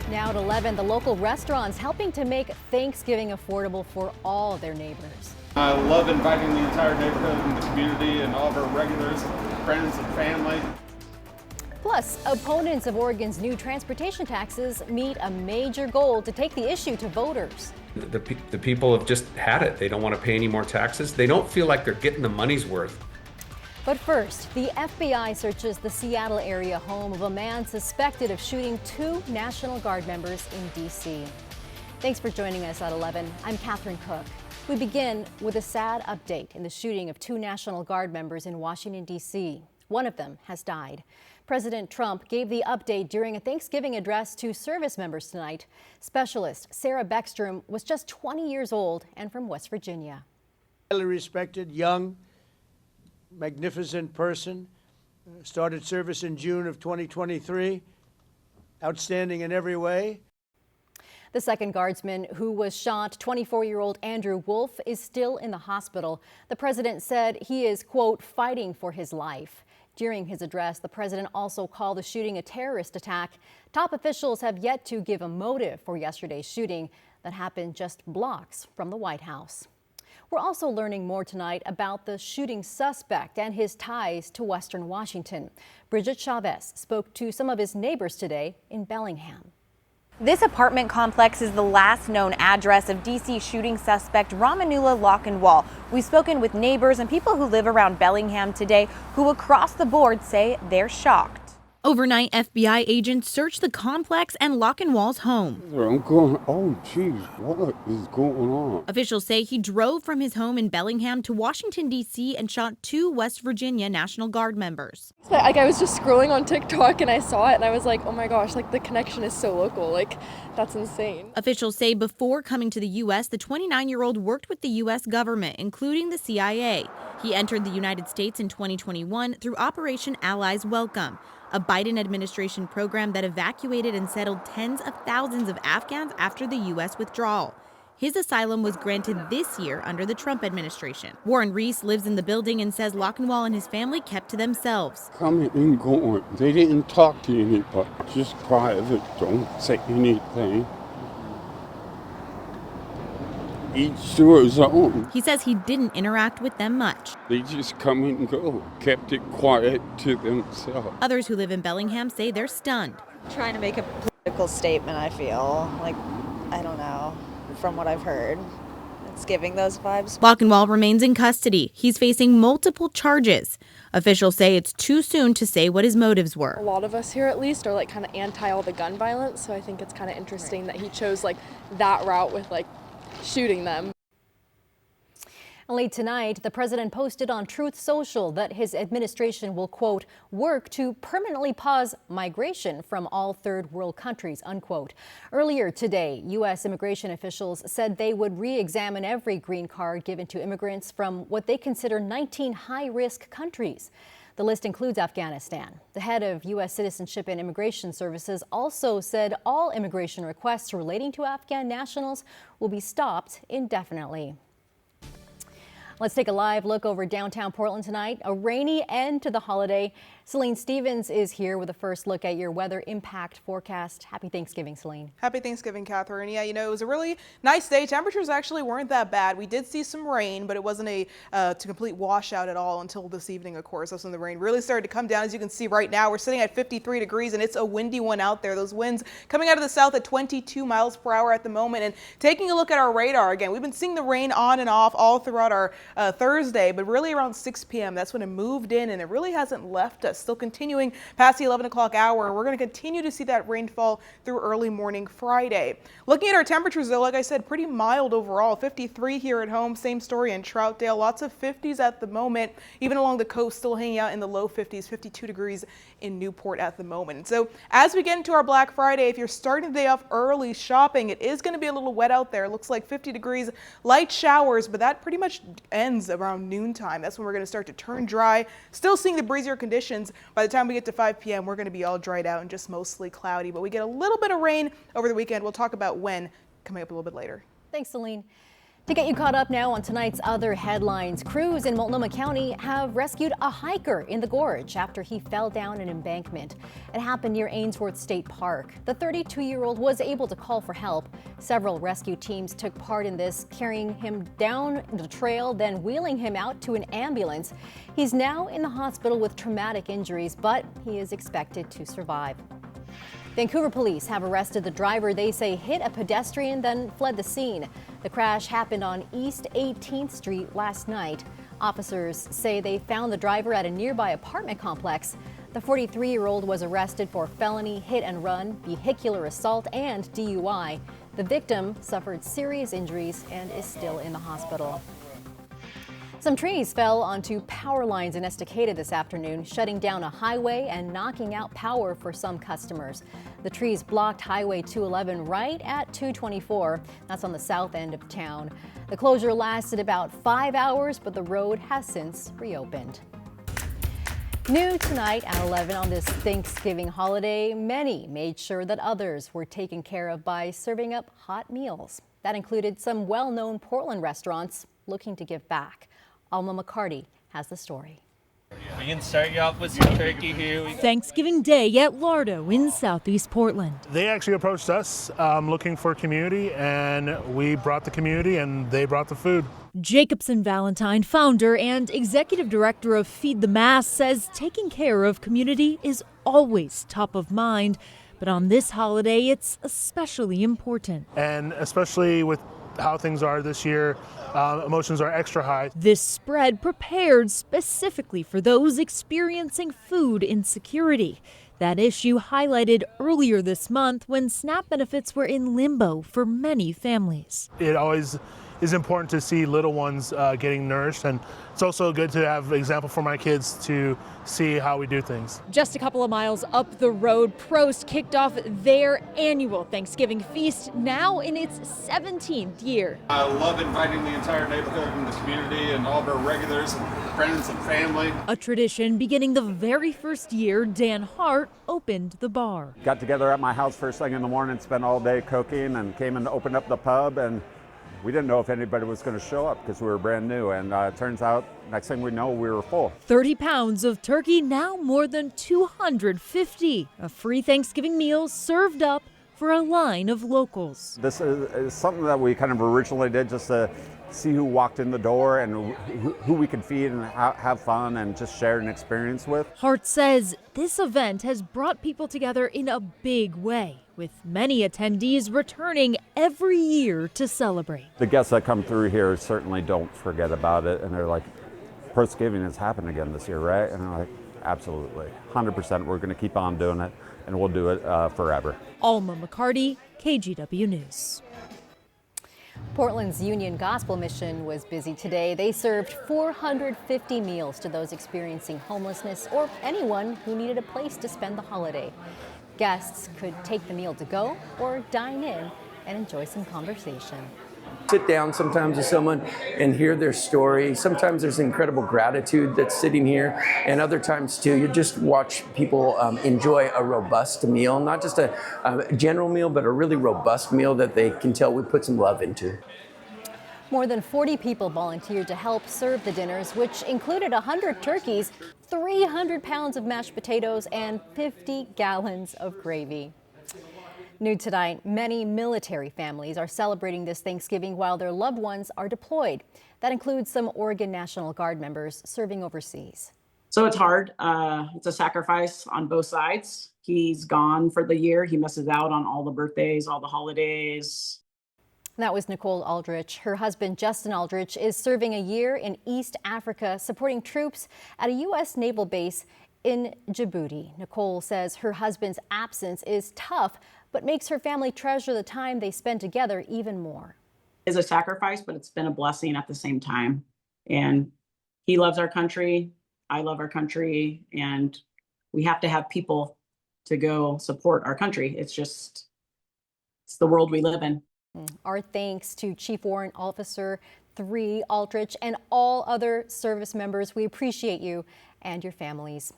Now at 11, the local restaurants helping to make Thanksgiving affordable for all their neighbors. I love inviting the entire neighborhood and the community and all of our regulars, friends and family. Plus, opponents of Oregon's new transportation taxes meet a major goal to take the issue to voters. The people have just had it. They don't want to pay any more taxes. They don't feel like they're getting the money's worth. But first, the FBI searches the Seattle area home of a man suspected of shooting 2 National Guard members in D.C. Thanks for joining us at 11. I'm Catherine Cook. We begin with a sad update in the shooting of 2 National Guard members in Washington, D.C. One of them has died. President Trump gave the update during a Thanksgiving address to service members tonight. Specialist Sarah Beckstrom was just 20 years old and from West Virginia. Highly respected, young, magnificent person. Started service in June of 2023. Outstanding in every way. The second guardsman who was shot, 24-year-old Andrew Wolf, is still in the hospital. The president said he is, quote, fighting for his life. During his address, the president also called the shooting a terrorist attack. Top officials have yet to give a motive for yesterday's shooting that happened just blocks from the White House. We're also learning more tonight about the shooting suspect and his ties to Western Washington. Bridget Chavez spoke to some of his neighbors today in Bellingham. This apartment complex is the last known address of D.C. shooting suspect Ramanula Lochinwall. We've spoken with neighbors and people who live around Bellingham today who across the board say they're shocked. Overnight, FBI agents searched the complex and Lochinwall's home. I'm going, oh, geez, what is going on? Officials say he drove from his home in Bellingham to Washington, D.C. and shot 2 West Virginia National Guard members. I was just scrolling on TikTok and I saw it and I was like, oh my gosh, the connection is so local. That's insane. Officials say before coming to the U.S., the 29-year-old worked with the U.S. government, including the CIA. He entered the United States in 2021 through Operation Allies Welcome, a Biden administration program that evacuated and settled tens of thousands of Afghans after the U.S. withdrawal. His asylum was granted this year under the Trump administration. Warren Reese lives in the building and says Lochinwall and his family kept to themselves. Coming and going. They didn't talk to anybody, just private. Don't say anything. Each to his own. He says he didn't interact with them much. They just come and go, kept it quiet to themselves. Others who live in Bellingham say they're stunned. Trying to make a political statement, I feel. I don't know, from what I've heard. It's giving those vibes. Lochinwall remains in custody. He's facing multiple charges. Officials say it's too soon to say what his motives were. A lot of us here at least are kind of anti all the gun violence, so I think it's kind of interesting that he chose that route with shooting them. Late tonight, the president posted on Truth Social that his administration will, quote, work to permanently pause migration from all third world countries, unquote. Earlier today, U.S. immigration officials said they would re-examine every green card given to immigrants from what they consider 19 high-risk countries. The list includes Afghanistan. The head of U.S. Citizenship and Immigration Services also said all immigration requests relating to Afghan nationals will be stopped indefinitely. Let's take a live look over downtown Portland tonight. A rainy end to the holiday. Celine Stevens is here with a first look at your weather impact forecast. Happy Thanksgiving, Celine. Happy Thanksgiving, Catherine. Yeah, it was a really nice day. Temperatures actually weren't that bad. We did see some rain, but it wasn't a complete washout at all until this evening, of course. That's when the rain really started to come down. As you can see right now, we're sitting at 53 degrees, and it's a windy one out there. Those winds coming out of the south at 22 miles per hour at the moment. And taking a look at our radar again, we've been seeing the rain on and off all throughout our Thursday, but really around 6 p.m. that's when it moved in, and it really hasn't left us. Still continuing past the 11 o'clock hour. We're going to continue to see that rainfall through early morning Friday. Looking at our temperatures, though, like I said, pretty mild overall. 53 here at home. Same story in Troutdale. Lots of 50s at the moment. Even along the coast, still hanging out in the low 50s. 52 degrees in Newport at the moment. So as we get into our Black Friday, if you're starting the day off early shopping, it is going to be a little wet out there. It looks like 50 degrees, light showers, but that pretty much ends around noontime. That's when we're going to start to turn dry. Still seeing the breezier conditions. By the time we get to 5 p.m., we're going to be all dried out and just mostly cloudy, but we get a little bit of rain over the weekend. We'll talk about when coming up a little bit later. Thanks, Celine. To get you caught up now on tonight's other headlines, crews in Multnomah County have rescued a hiker in the gorge after he fell down an embankment. It happened near Ainsworth State Park. The 32-year-old was able to call for help. Several rescue teams took part in this, carrying him down the trail, then wheeling him out to an ambulance. He's now in the hospital with traumatic injuries, but he is expected to survive. Vancouver police have arrested the driver they say hit a pedestrian, then fled the scene. The crash happened on East 18th Street last night. Officers say they found the driver at a nearby apartment complex. The 43-year-old was arrested for felony hit and run, vehicular assault, and DUI. The victim suffered serious injuries and is still in the hospital. Some trees fell onto power lines in Estacada this afternoon, shutting down a highway and knocking out power for some customers. The trees blocked Highway 211 right at 224. That's on the south end of town. The closure lasted about 5 hours, but the road has since reopened. New tonight at 11 on this Thanksgiving holiday, many made sure that others were taken care of by serving up hot meals. That included some well-known Portland restaurants looking to give back. Alma McCarty has the story. We can start you off with some turkey here. Thanksgiving Day at Lardo in Southeast Portland. They actually approached us looking for community, and we brought the community and they brought the food. Jacobson Valentine, founder and executive director of Feed the Mass, says taking care of community is always top of mind, but on this holiday it's especially important. And especially with how things are this year, emotions are extra high. This spread prepared specifically for those experiencing food insecurity. That issue highlighted earlier this month when SNAP benefits were in limbo for many families. It always is important to see little ones getting nourished, and it's also good to have an example for my kids to see how we do things. Just a couple of miles up the road, Prost kicked off their annual Thanksgiving feast, now in its 17th year. I love inviting the entire neighborhood and the community and all of our regulars and friends and family. A tradition beginning the very first year Dan Hart opened the bar. Got together at my house first thing in the morning, spent all day cooking, and came and opened up the pub, and we didn't know if anybody was going to show up because we were brand new, and it turns out next thing we know we were full. 30 pounds of turkey, now more than 250. A free Thanksgiving meal served up for a line of locals. This is something that we kind of originally did just to see who walked in the door and who we could feed and have fun and just share an experience with. Hart says this event has brought people together in a big way, with many attendees returning every year to celebrate. The guests that come through here certainly don't forget about it, and they're like, Thanksgiving has happened again this year, right? And I'm like, absolutely, 100%, we're going to keep on doing it, and we'll do it forever. Alma McCarty, KGW News. Portland's Union Gospel Mission was busy today. They served 450 meals to those experiencing homelessness or anyone who needed a place to spend the holiday. Guests could take the meal to go or dine in and enjoy some conversation. Sit down sometimes with someone and hear their story. Sometimes there's incredible gratitude that's sitting here, and other times too, you just watch people enjoy a robust meal, not just a general meal, but a really robust meal that they can tell we put some love into. More than 40 people volunteered to help serve the dinners, which included 100 turkeys, 300 pounds of mashed potatoes, and 50 gallons of gravy. New tonight, many military families are celebrating this Thanksgiving while their loved ones are deployed. That includes some Oregon National Guard members serving overseas. So it's hard. It's a sacrifice on both sides. He's gone for the year. He misses out on all the birthdays, all the holidays. That was Nicole Aldrich. Her husband, Justin Aldrich, is serving a year in East Africa, supporting troops at a U.S. naval base in Djibouti. Nicole says her husband's absence is tough, but makes her family treasure the time they spend together even more. It's a sacrifice, but it's been a blessing at the same time. And he loves our country. I love our country. And we have to have people to go support our country. It's the world we live in. Our thanks to Chief Warrant Officer 3 Aldrich and all other service members. We appreciate you and your families.